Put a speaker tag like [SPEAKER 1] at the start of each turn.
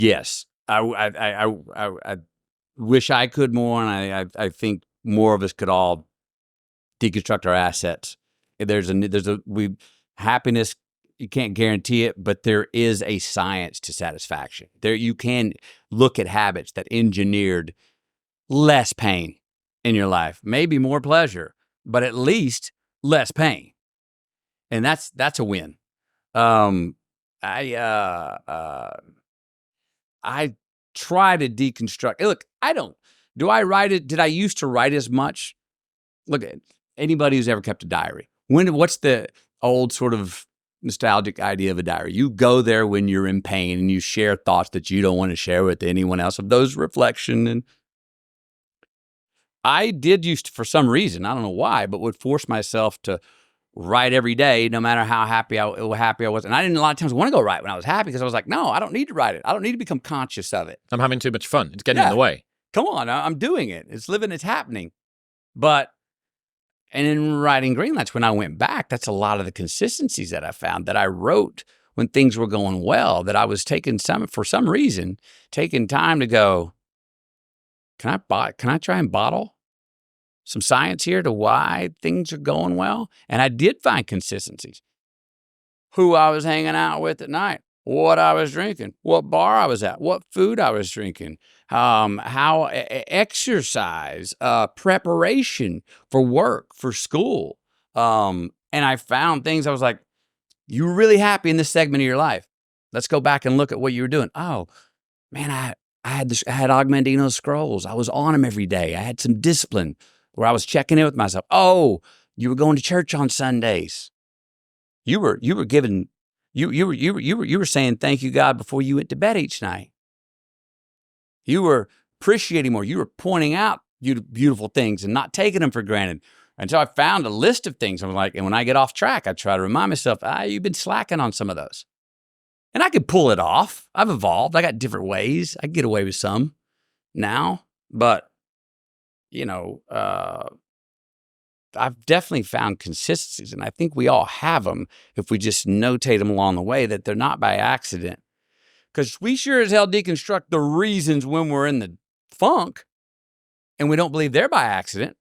[SPEAKER 1] Yes. I wish I could more, and I think more of us could all deconstruct our assets. Happiness, you can't guarantee it, but there is a science to satisfaction. There, you can look at habits that engineered less pain in your life, maybe more pleasure, but at least less pain. And that's a win. I try to deconstruct. Look, do I write it? Did I used to write as much? Look at anybody who's ever kept a diary. What's the old sort of nostalgic idea of a diary? You go there when you're in pain and you share thoughts that you don't want to share with anyone else of those reflection. And I did used to, for some reason, I don't know why, but would force myself to write every day, no matter how happy I was. And I didn't a lot of times want to go write when I was happy, because I was like, no, I don't need to write it. I don't need to become conscious of it.
[SPEAKER 2] I'm having too much fun. It's getting in the way.
[SPEAKER 1] Come on, I'm doing it. It's living, it's happening. And in writing Greenlights, when I went back, that's a lot of the consistencies that I found that I wrote when things were going well, that I was for some reason, taking time to go, can I try and bottle some science here to why things are going well? And I did find consistencies. Who I was hanging out with at night, what I was drinking, what bar I was at, what food I was drinking, how exercise, preparation for work, for school. And I found things I was like, you were really happy in this segment of your life. Let's go back and look at what you were doing. Oh, man, I had Augmentino scrolls. I was on them every day. I had some discipline where I was checking in with myself. Oh, you were going to church on Sundays. You were saying thank you, God, before you went to bed each night. You were appreciating more. You were pointing out beautiful things and not taking them for granted. Until I found a list of things. I'm like, and when I get off track, I try to remind myself, you've been slacking on some of those. And I could pull it off. I've evolved. I got different ways. I can get away with some now. But, I've definitely found consistencies, and I think we all have them if we just notate them along the way, that they're not by accident. Because we sure as hell deconstruct the reasons when we're in the funk, and we don't believe they're by accident.